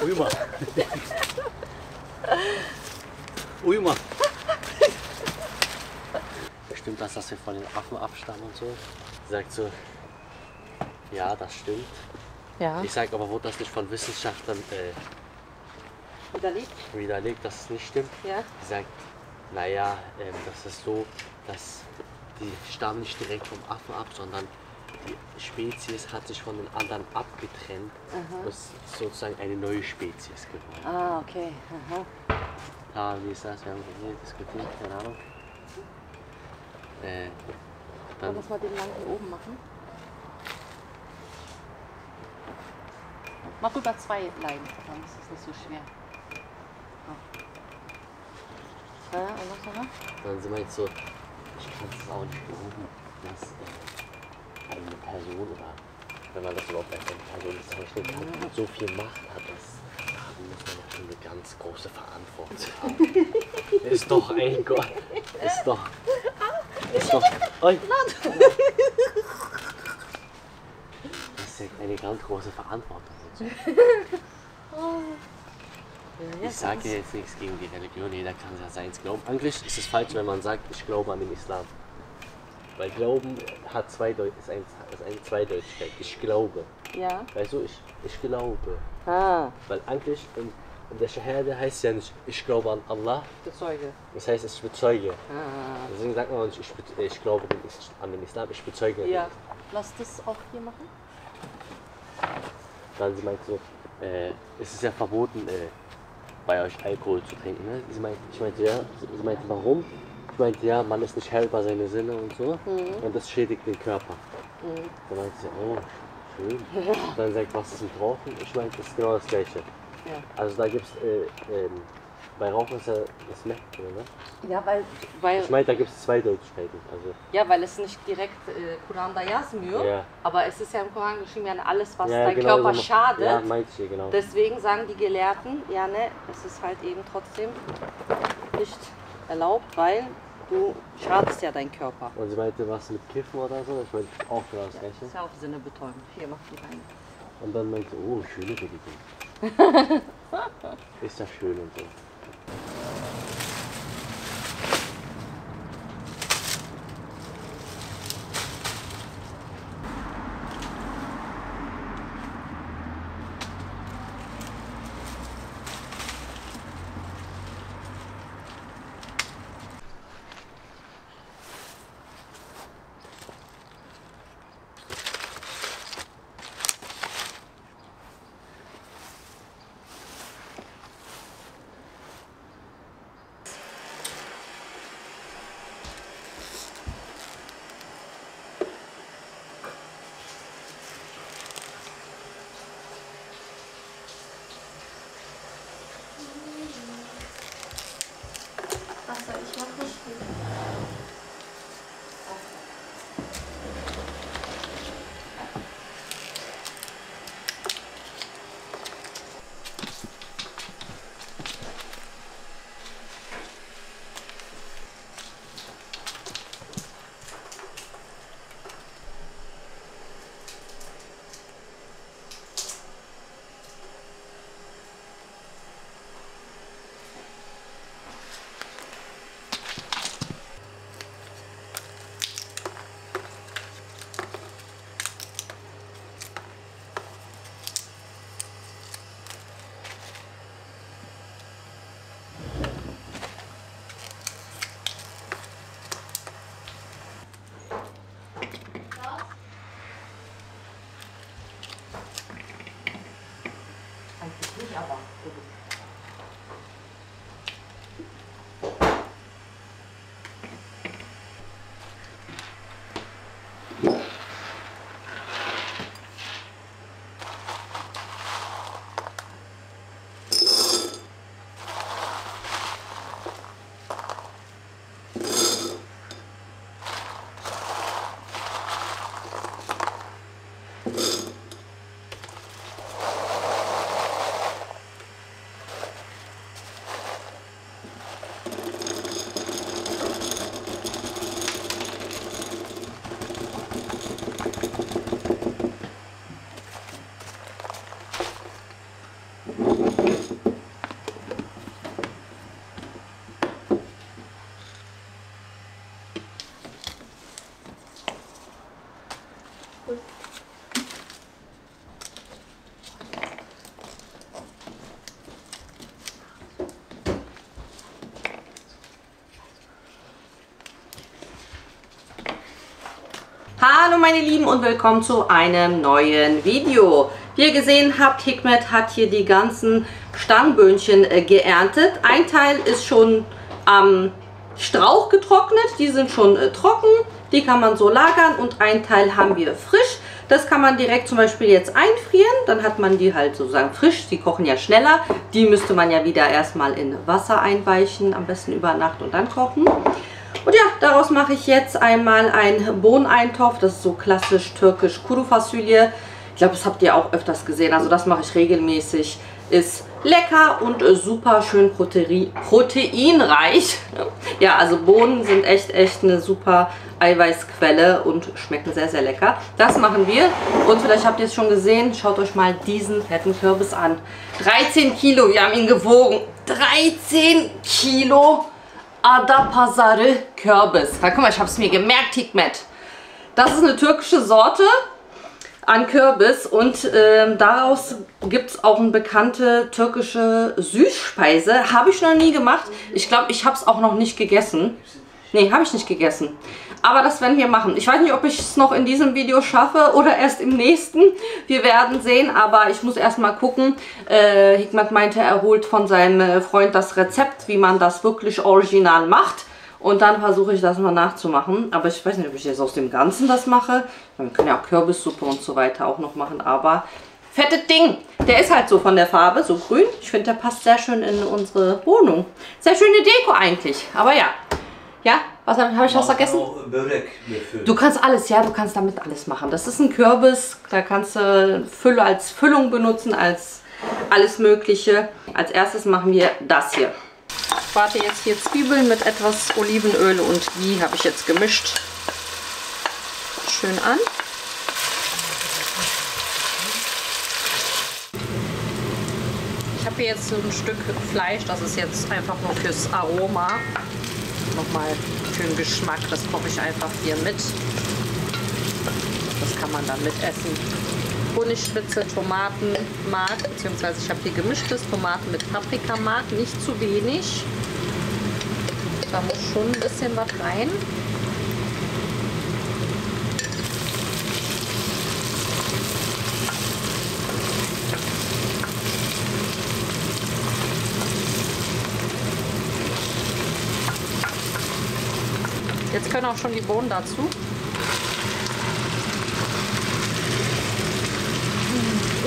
Uyuma. Uyuma. Stimmt das, dass wir von den Affen abstammen und so? Sie sagt so, ja, das stimmt. Ja. Ich sag aber, wurde das nicht von Wissenschaftlern widerlegt, dass es nicht stimmt? Ja. Sie sagt, naja, das ist so, dass die stammen nicht direkt vom Affen ab, sondern die Spezies hat sich von den anderen abgetrennt und ist sozusagen eine neue Spezies geworden. Ah, okay. Aha. Ah, wie ist das? Wir haben hier diskutiert, keine Ahnung. Dann Lass mal den lang hier oben machen. Mach über 2 Leinen, dann ist es nicht so schwer. Ja, und was noch? Dann sind wir jetzt so, ich kann es auch nicht glauben, dass eine Person oder wenn man das überhaupt als eine Person bezeichnen kann, so viel Macht hat, das muss man ja schon eine ganz große Verantwortung haben. Ist doch ein Gott. Ist doch. Oi. Das ist ja eine ganz große Verantwortung. Ich sage jetzt nichts gegen die Religion, jeder kann ja seins glauben. Eigentlich ist es falsch, wenn man sagt, ich glaube an den Islam. Weil Glauben hat ist eine Zweideutigkeit. Ich glaube. Ja. Weißt du, ich glaube. Ah. Weil eigentlich in der Shahada heißt ja nicht, ich glaube an Allah. Bezeuge. Das heißt, ich bezeuge. Ah. Deswegen sagt man nicht, ich glaube an den Islam, ich bezeuge. Ja. Lass das auch hier machen. Dann sie meint so, es ist ja verboten, bei euch Alkohol zu trinken. Ne? Ich meinte, ja. Sie meinte, warum? Ich meinte, ja, man ist nicht Herr über seine Sinne und so. Und das schädigt den Körper. Dann meinte sie, oh, schön. Dann sagt, was ist mit Rauchen? Ich meinte, das ist genau das Gleiche. Ja. Also da gibt es, bei Rauchen ist ja das Mech drin, ne? Ja, weil Ich meinte, da gibt es Zweideutigkeiten. Also, ja, weil es nicht direkt Koran da yazmıyor, ja. aber es ist ja im Koran geschrieben, ja, alles, was Ja, dein genau Körper so. schadet. Ja, meinte ich, genau. Deswegen sagen die Gelehrten, ja, ne, es ist halt eben trotzdem nicht erlaubt, weil du schadest ja deinen Körper. Und sie meinte, was mit Kiffen oder so? Ich meinte, auch genau das Ja, Gleiche. das ist ja auch Sinnebetäubend. Hier, mach die rein. Und dann meinte sie, oh, schöne Religion. Ist ja schön und so. Was soll ich machen? Eigentlich nicht, aber gut. Hallo meine Lieben und willkommen zu einem neuen Video. Wie ihr gesehen habt, Hikmet hat hier die ganzen Stangenböhnchen geerntet. Ein Teil ist schon am Strauch getrocknet, die sind schon trocken, die kann man so lagern und ein Teil haben wir frisch. Das kann man direkt zum Beispiel jetzt einfrieren, dann hat man die halt sozusagen frisch, die kochen ja schneller. Die müsste man ja wieder erstmal in Wasser einweichen, am besten über Nacht und dann kochen. Und ja, daraus mache ich jetzt einmal einen Bohneneintopf, das ist so klassisch türkisch Kuru-Fasulye. Ich glaube, das habt ihr auch öfters gesehen, also das mache ich regelmäßig. Ist lecker und super schön proteinreich. Ja, also Bohnen sind echt eine super Eiweißquelle und schmecken sehr, sehr lecker. Das machen wir. Und vielleicht habt ihr es schon gesehen, schaut euch mal diesen fetten Kürbis an. 13 Kilo, wir haben ihn gewogen. 13 Kilo Adapazarı Kürbis. Ja, guck mal, ich habe es mir gemerkt, Hikmet. Das ist eine türkische Sorte an Kürbis und daraus gibt es auch eine bekannte türkische Süßspeise. Habe ich noch nie gemacht. Ich glaube, ich habe es auch noch nicht gegessen. Nee, habe ich nicht gegessen. Aber das werden wir machen. Ich weiß nicht, ob ich es noch in diesem Video schaffe oder erst im nächsten. Wir werden sehen, aber ich muss erstmal gucken. Hikmet meinte, er holt von seinem Freund das Rezept, wie man das wirklich original macht. Und dann versuche ich das mal nachzumachen. Aber ich weiß nicht, ob ich jetzt aus dem Ganzen das mache. Wir können ja auch Kürbissuppe und so weiter auch noch machen. Aber fettes Ding. Der ist halt so von der Farbe, so grün. Ich finde, der passt sehr schön in unsere Wohnung. Sehr schöne Deko eigentlich. Aber ja. Ja, was habe ich was vergessen? Du kannst alles, ja, du kannst damit alles machen. Das ist ein Kürbis, da kannst du Fülle als Füllung benutzen, als alles Mögliche. Als erstes machen wir das hier. Ich brate jetzt hier Zwiebeln mit etwas Olivenöl und Ghee, habe ich jetzt gemischt. Schön an. Ich habe hier jetzt so ein Stück Fleisch, das ist jetzt einfach nur fürs Aroma. Nochmal für den Geschmack, das koche ich einfach hier mit. Das kann man dann mitessen. Honigspitze, Tomatenmark, beziehungsweise ich habe hier gemischtes Tomaten mit Paprikamark, nicht zu wenig. Da muss schon ein bisschen was rein. Jetzt können auch schon die Bohnen dazu.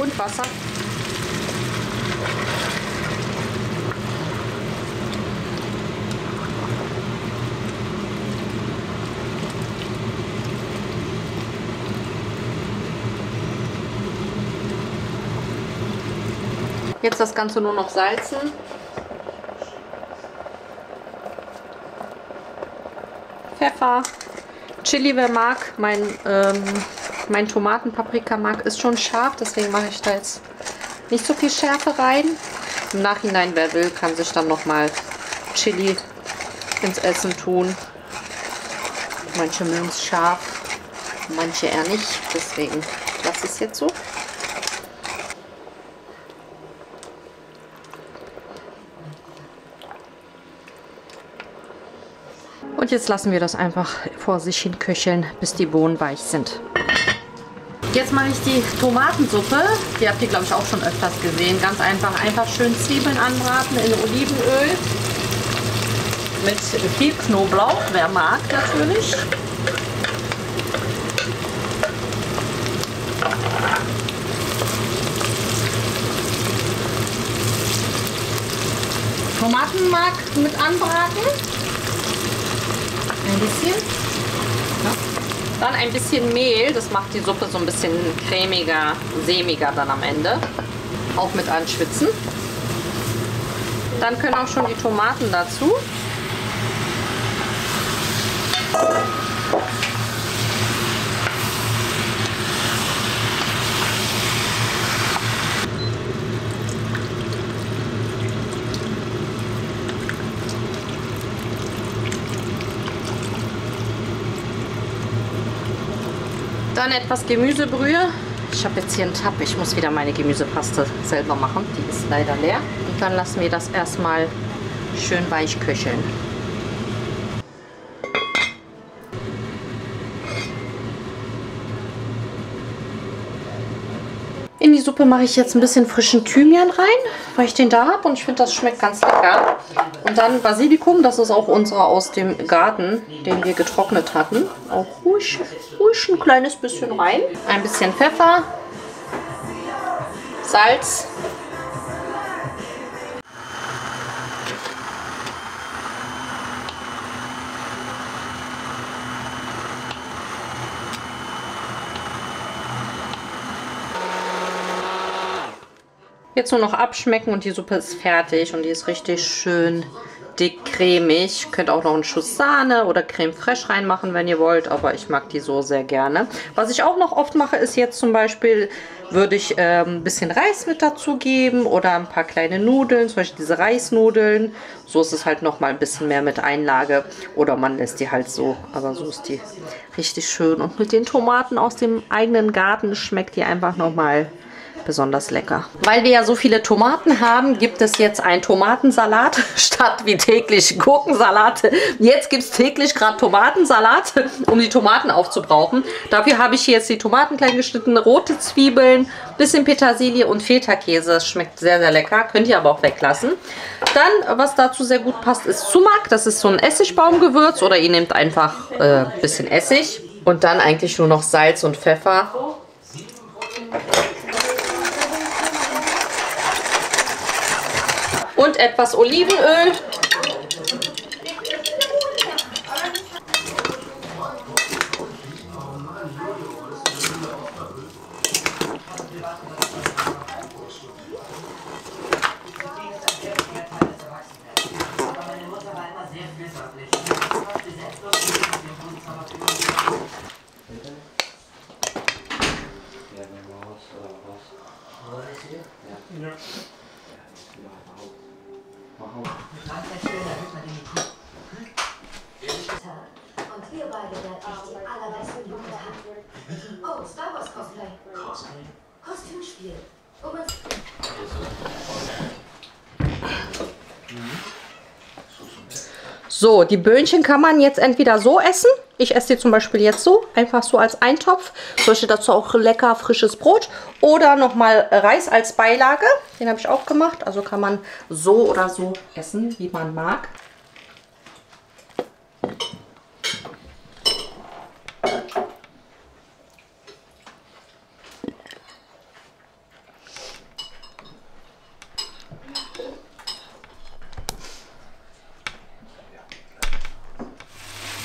Und Wasser. Jetzt das Ganze nur noch salzen. Pfeffer, Chili, wer mag. Mein Tomaten-Paprika-Mark ist schon scharf, deswegen mache ich da jetzt nicht so viel Schärfe rein. Im Nachhinein, wer will, kann sich dann nochmal Chili ins Essen tun. Manche mögen es scharf, manche eher nicht, deswegen lasse ich es jetzt so. Und jetzt lassen wir das einfach vor sich hin köcheln, bis die Bohnen weich sind. Jetzt mache ich die Tomatensuppe. Die habt ihr, glaube ich, auch schon öfters gesehen. Ganz einfach, schön Zwiebeln anbraten in Olivenöl. Mit viel Knoblauch, wer mag natürlich. Tomatenmark mit anbraten. Ein bisschen. Ja. Dann ein bisschen Mehl, das macht die Suppe so ein bisschen cremiger, sämiger dann am Ende. Auch mit anschwitzen. Dann können auch schon die Tomaten dazu. Dann etwas Gemüsebrühe. Ich habe jetzt hier einen Tab. Ich muss wieder meine Gemüsepaste selber machen. Die ist leider leer. Und dann lassen wir das erstmal schön weich köcheln. Suppe mache ich jetzt ein bisschen frischen Thymian rein, weil ich den da habe und ich finde, das schmeckt ganz lecker. Und dann Basilikum, das ist auch unserer aus dem Garten, den wir getrocknet hatten. Auch ruhig ein kleines bisschen rein. Ein bisschen Pfeffer, Salz. Jetzt nur noch abschmecken und die Suppe ist fertig und die ist richtig schön dick cremig. Könnt auch noch einen Schuss Sahne oder Creme fraiche reinmachen, wenn ihr wollt, aber ich mag die so sehr gerne. Was ich auch noch oft mache, ist jetzt zum Beispiel, würde ich ein bisschen Reis mit dazu geben oder ein paar kleine Nudeln, zum Beispiel diese Reisnudeln. So ist es halt noch mal ein bisschen mehr mit Einlage oder man lässt die halt so, aber so ist die richtig schön. Und mit den Tomaten aus dem eigenen Garten schmeckt die einfach noch mal besonders lecker. Weil wir ja so viele Tomaten haben, gibt es jetzt einen Tomatensalat statt wie täglich Gurkensalat. Jetzt gibt es täglich gerade Tomatensalat, um die Tomaten aufzubrauchen. Dafür habe ich hier jetzt die Tomaten klein geschnitten, rote Zwiebeln, bisschen Petersilie und Feta-Käse. Das schmeckt sehr, sehr lecker. Könnt ihr aber auch weglassen. Dann, was dazu sehr gut passt, ist Sumak. Das ist so ein Essigbaumgewürz oder ihr nehmt einfach ein bisschen Essig. Und dann eigentlich nur noch Salz und Pfeffer. Und etwas Olivenöl. Und wir beide werden echt die allerbesten Jugend haben. Oh, Star Wars Cosplay. Kostümspiel. So, die Böhnchen kann man jetzt entweder so essen. Ich esse die zum Beispiel jetzt so, einfach so als Eintopf. Zum Beispiel dazu auch lecker frisches Brot. Oder nochmal Reis als Beilage. Den habe ich auch gemacht. Also kann man so oder so essen, wie man mag.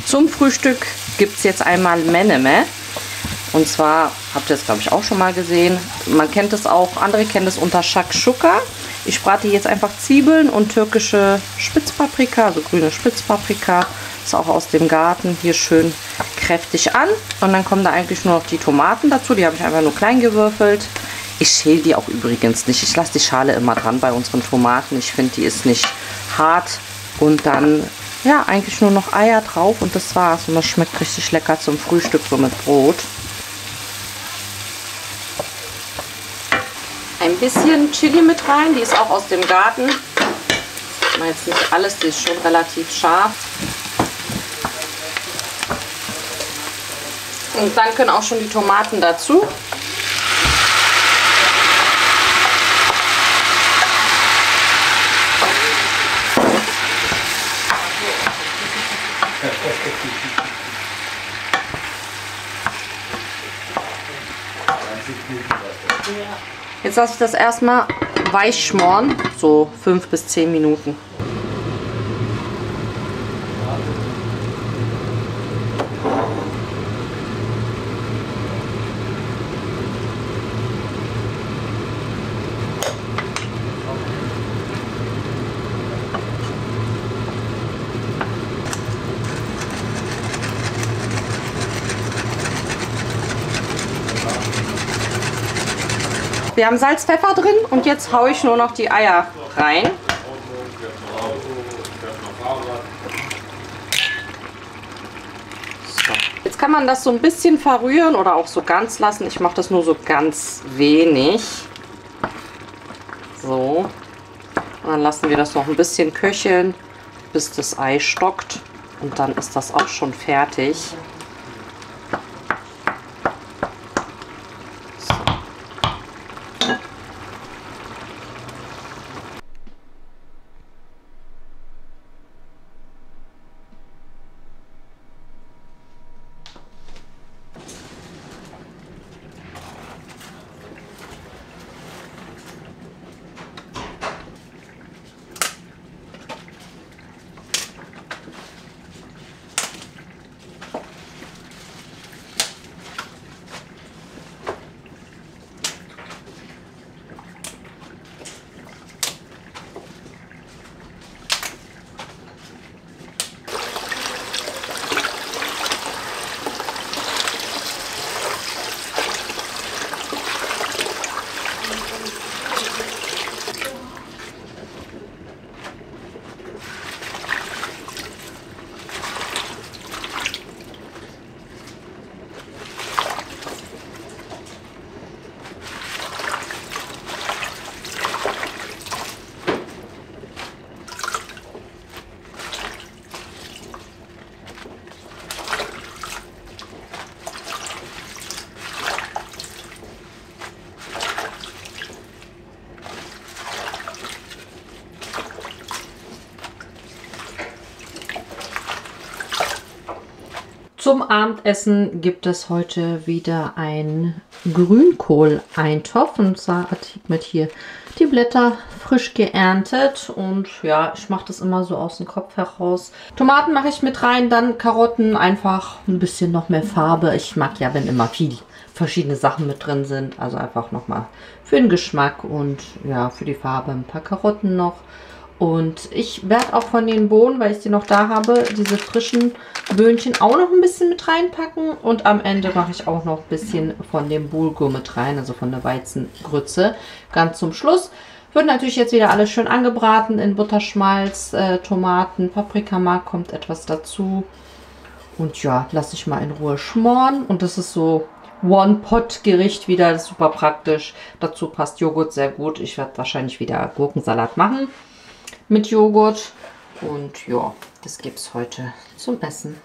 Zum Frühstück gibt es jetzt einmal Menemen. Und zwar, habt ihr es glaube ich auch schon mal gesehen, man kennt es auch, andere kennen es unter Shakshuka. Ich brate jetzt einfach Zwiebeln und türkische Spitzpaprika, also grüne Spitzpaprika. Ist auch aus dem Garten, hier schön kräftig an. Und dann kommen da eigentlich nur noch die Tomaten dazu, die habe ich einfach nur klein gewürfelt. Ich schäle die auch übrigens nicht, ich lasse die Schale immer dran bei unseren Tomaten. Ich finde, die ist nicht hart. Und dann ja, eigentlich nur noch Eier drauf und das war's. Und das schmeckt richtig lecker zum Frühstück, so mit Brot. Ein bisschen Chili mit rein, die ist auch aus dem Garten. Ich meine jetzt nicht alles, die ist schon relativ scharf. Und dann können auch schon die Tomaten dazu. Jetzt lasse ich das erstmal weich schmoren, so 5 bis 10 Minuten. Wir haben Salz, Pfeffer drin und jetzt haue ich nur noch die Eier rein. So. Jetzt kann man das so ein bisschen verrühren oder auch so ganz lassen. Ich mache das nur so ganz wenig. So. Und dann lassen wir das noch ein bisschen köcheln, bis das Ei stockt. Und dann ist das auch schon fertig. Zum Abendessen gibt es heute wieder einen Grünkohl-Eintopf. Und zwar mit hier die Blätter frisch geerntet. Und ja, ich mache das immer so aus dem Kopf heraus. Tomaten mache ich mit rein, dann Karotten, einfach ein bisschen noch mehr Farbe. Ich mag ja, wenn immer viel verschiedene Sachen mit drin sind. Also einfach nochmal für den Geschmack und ja, für die Farbe ein paar Karotten noch. Und ich werde auch von den Bohnen, weil ich die noch da habe, diese frischen Böhnchen auch noch ein bisschen mit reinpacken. Und am Ende mache ich auch noch ein bisschen von dem Bulgur mit rein, also von der Weizengrütze. Ganz zum Schluss wird natürlich jetzt wieder alles schön angebraten in Butterschmalz, Tomaten, Paprikamark kommt etwas dazu. Und ja, lasse ich mal in Ruhe schmoren. Und das ist so One-Pot-Gericht wieder, das ist super praktisch. Dazu passt Joghurt sehr gut. Ich werde wahrscheinlich wieder Gurkensalat machen mit Joghurt. Und ja, das gibt es heute zum Essen.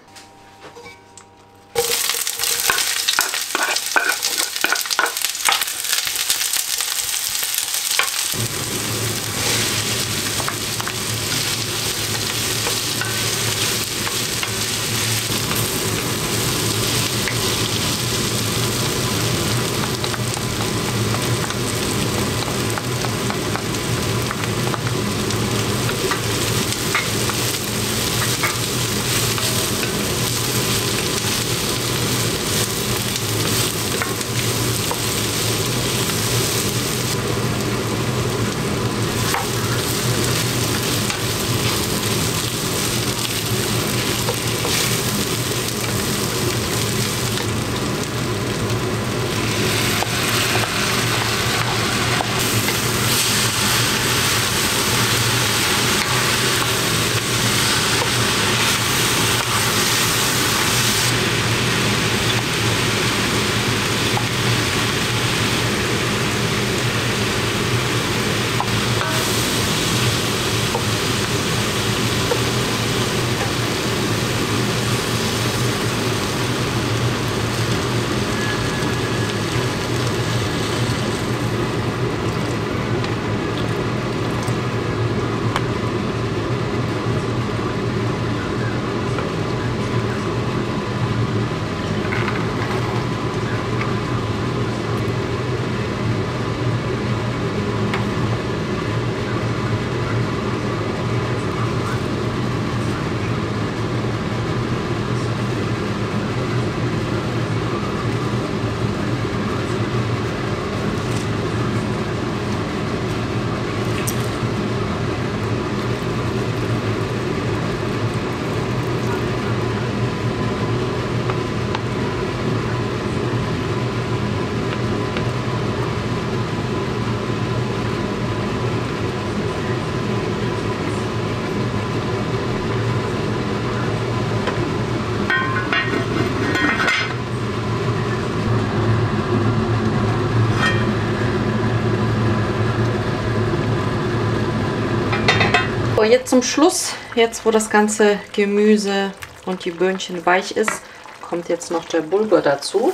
So, jetzt zum Schluss, jetzt wo das ganze Gemüse und die Böhnchen weich ist, kommt jetzt noch der Bulgur dazu.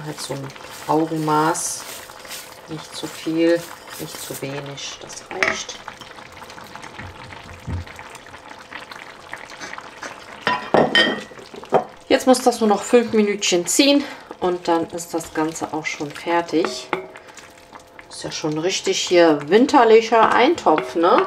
Halt so ein Augenmaß, nicht zu viel, nicht zu wenig, das reicht. Jetzt muss das nur noch 5 Minütchen ziehen und dann ist das Ganze auch schon fertig. Ist ja schon richtig hier winterlicher Eintopf, ne?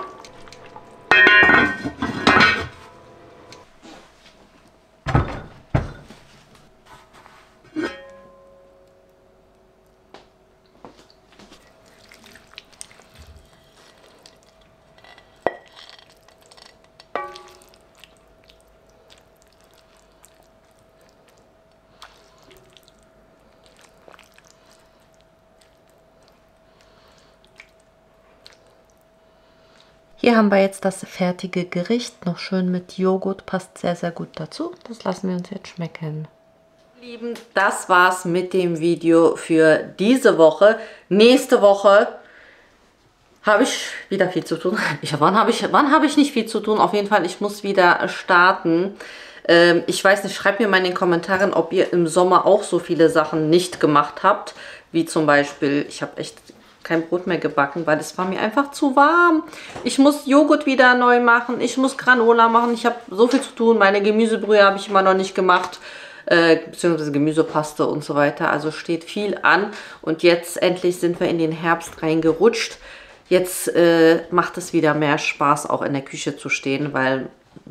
Hier haben wir jetzt das fertige Gericht, noch schön mit Joghurt, passt sehr, sehr gut dazu. Das lassen wir uns jetzt schmecken. Lieben, das war's mit dem Video für diese Woche. Nächste Woche habe ich wieder viel zu tun. Wann habe ich nicht viel zu tun? Auf jeden Fall, ich muss wieder starten. Ich weiß nicht, schreibt mir mal in den Kommentaren, ob ihr im Sommer auch so viele Sachen nicht gemacht habt. Wie zum Beispiel, ich habe echt kein Brot mehr gebacken, weil es war mir einfach zu warm. Ich muss Joghurt wieder neu machen, ich muss Granola machen, ich habe so viel zu tun. Meine Gemüsebrühe habe ich immer noch nicht gemacht, beziehungsweise Gemüsepaste und so weiter. Also steht viel an und jetzt endlich sind wir in den Herbst reingerutscht. Jetzt macht es wieder mehr Spaß, auch in der Küche zu stehen, weil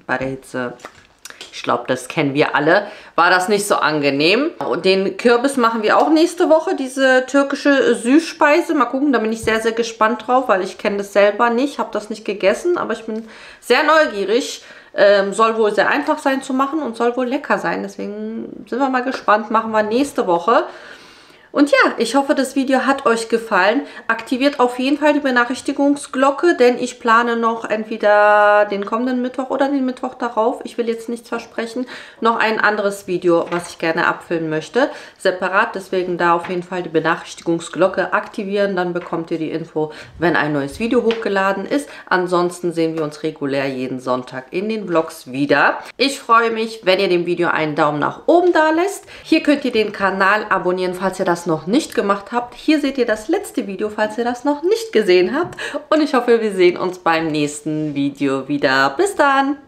bei der Hitze, ich glaube, das kennen wir alle, war das nicht so angenehm. Und den Kürbis machen wir auch nächste Woche, diese türkische Süßspeise. Mal gucken, da bin ich sehr, sehr gespannt drauf, weil ich kenne das selber nicht, habe das nicht gegessen, aber ich bin sehr neugierig. Soll wohl sehr einfach sein zu machen und soll wohl lecker sein. Deswegen sind wir mal gespannt, machen wir nächste Woche. Und ja, ich hoffe, das Video hat euch gefallen. Aktiviert auf jeden Fall die Benachrichtigungsglocke, denn ich plane noch entweder den kommenden Mittwoch oder den Mittwoch darauf. Ich will jetzt nichts versprechen. Noch ein anderes Video, was ich gerne abfilmen möchte. Separat, deswegen da auf jeden Fall die Benachrichtigungsglocke aktivieren. Dann bekommt ihr die Info, wenn ein neues Video hochgeladen ist. Ansonsten sehen wir uns regulär jeden Sonntag in den Vlogs wieder. Ich freue mich, wenn ihr dem Video einen Daumen nach oben da lässt. Hier könnt ihr den Kanal abonnieren, falls ihr das noch nicht gemacht habt. Hier seht ihr das letzte Video, falls ihr das noch nicht gesehen habt. Und ich hoffe, wir sehen uns beim nächsten Video wieder. Bis dann!